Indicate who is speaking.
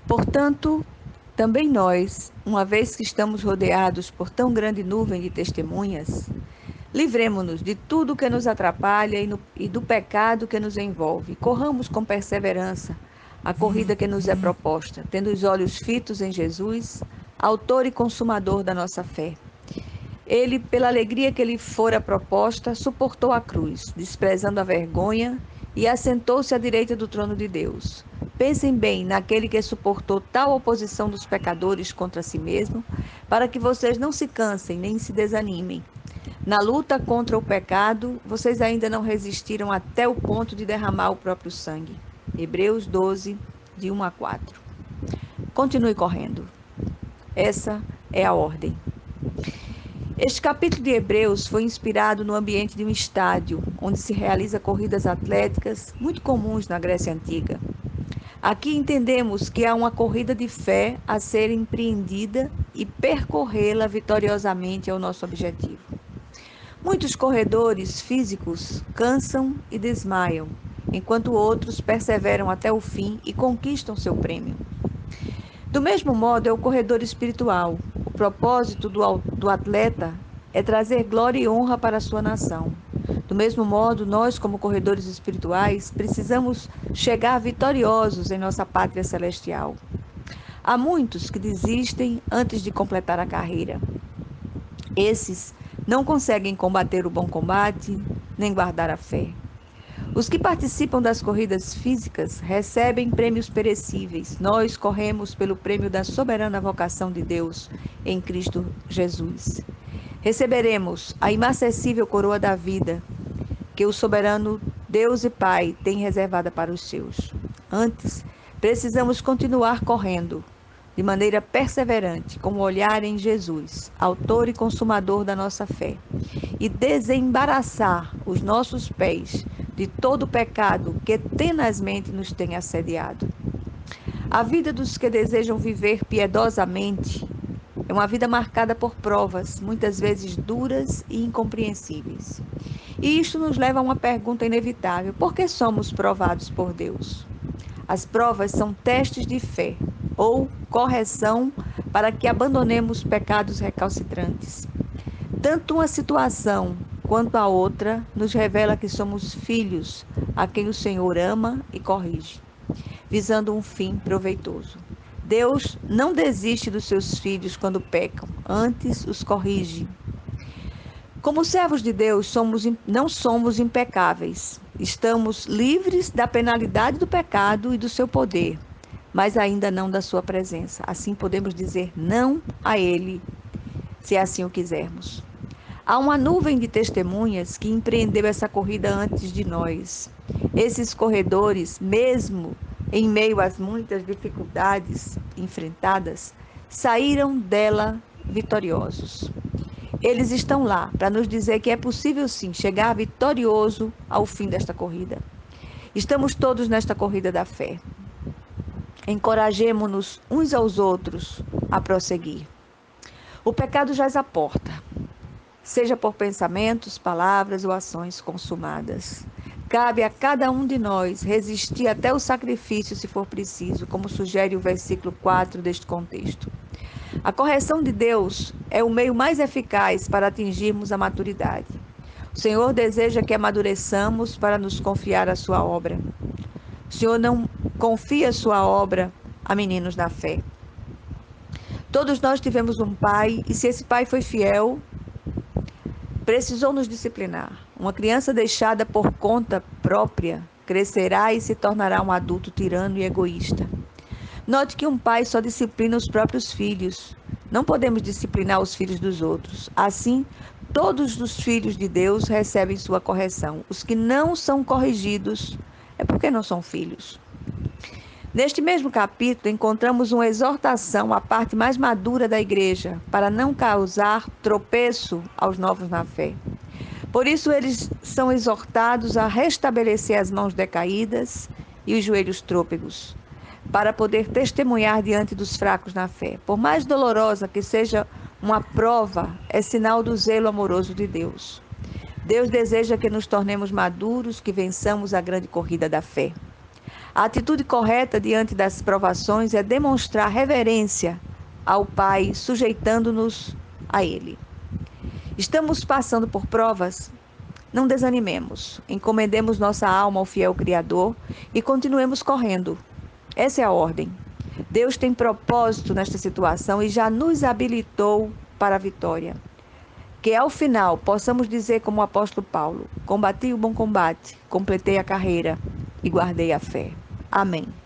Speaker 1: Portanto, também nós, uma vez que estamos rodeados por tão grande nuvem de testemunhas, livremo-nos de tudo que nos atrapalha e do pecado que nos envolve. Corramos com perseverança a corrida que nos é proposta, tendo os olhos fitos em Jesus, autor e consumador da nossa fé. Ele, pela alegria que lhe fora proposta, suportou a cruz, desprezando a vergonha, e assentou-se à direita do trono de Deus. Pensem bem naquele que suportou tal oposição dos pecadores contra si mesmo, para que vocês não se cansem nem se desanimem. Na luta contra o pecado, vocês ainda não resistiram até o ponto de derramar o próprio sangue. Hebreus 12, de 1 a 4. Continue correndo. Essa é a ordem. Este capítulo de Hebreus foi inspirado no ambiente de um estádio, onde se realiza corridas atléticas muito comuns na Grécia Antiga. Aqui entendemos que há uma corrida de fé a ser empreendida e percorrê-la vitoriosamente é o nosso objetivo. Muitos corredores físicos cansam e desmaiam, enquanto outros perseveram até o fim e conquistam seu prêmio. Do mesmo modo, é o corredor espiritual. O propósito do atleta é trazer glória e honra para a sua nação. Do mesmo modo, nós, como corredores espirituais, precisamos chegar vitoriosos em nossa pátria celestial. Há muitos que desistem antes de completar a carreira. Esses não conseguem combater o bom combate, nem guardar a fé. Os que participam das corridas físicas recebem prêmios perecíveis. Nós corremos pelo prêmio da soberana vocação de Deus em Cristo Jesus. Receberemos a inacessível coroa da vida que o soberano Deus e Pai tem reservada para os seus. Antes, precisamos continuar correndo de maneira perseverante, com o olhar em Jesus, autor e consumador da nossa fé, e desembaraçar os nossos pés de todo o pecado que tenazmente nos tem assediado. A vida dos que desejam viver piedosamente é uma vida marcada por provas, muitas vezes duras e incompreensíveis. E isto nos leva a uma pergunta inevitável: por que somos provados por Deus? As provas são testes de fé ou correção para que abandonemos pecados recalcitrantes. Tanto uma situação quanto a outra nos revela que somos filhos a quem o Senhor ama e corrige, visando um fim proveitoso. Deus não desiste dos seus filhos quando pecam, antes os corrige. Como servos de Deus, não somos impecáveis. Estamos livres da penalidade do pecado e do seu poder, mas ainda não da sua presença. Assim podemos dizer não a Ele, se assim o quisermos. Há uma nuvem de testemunhas que empreendeu essa corrida antes de nós. Esses corredores, mesmo em meio às muitas dificuldades enfrentadas, saíram dela vitoriosos. Eles estão lá para nos dizer que é possível sim chegar vitorioso ao fim desta corrida. Estamos todos nesta corrida da fé. Encorajemo-nos uns aos outros a prosseguir. O pecado jaz à porta, seja por pensamentos, palavras ou ações consumadas. Cabe a cada um de nós resistir até o sacrifício, se for preciso, como sugere o versículo 4 deste contexto. A correção de Deus é o meio mais eficaz para atingirmos a maturidade. O Senhor deseja que amadureçamos para nos confiar a sua obra. O Senhor não confia a sua obra a meninos da fé. Todos nós tivemos um pai, e se esse pai foi fiel, precisou nos disciplinar. Uma criança deixada por conta própria crescerá e se tornará um adulto tirano e egoísta. Note que um pai só disciplina os próprios filhos. Não podemos disciplinar os filhos dos outros. Assim, todos os filhos de Deus recebem sua correção. Os que não são corrigidos é porque não são filhos. Neste mesmo capítulo, encontramos uma exortação à parte mais madura da igreja, para não causar tropeço aos novos na fé. Por isso, eles são exortados a restabelecer as mãos decaídas e os joelhos trôpegos, para poder testemunhar diante dos fracos na fé. Por mais dolorosa que seja uma prova, é sinal do zelo amoroso de Deus. Deus deseja que nos tornemos maduros, que vençamos a grande corrida da fé. A atitude correta diante das provações é demonstrar reverência ao Pai, sujeitando-nos a Ele. Estamos passando por provas? Não desanimemos, encomendemos nossa alma ao fiel Criador e continuemos correndo. Essa é a ordem. Deus tem propósito nesta situação e já nos habilitou para a vitória. Que ao final possamos dizer como o apóstolo Paulo: combati o bom combate, completei a carreira e guardei a fé. Amém.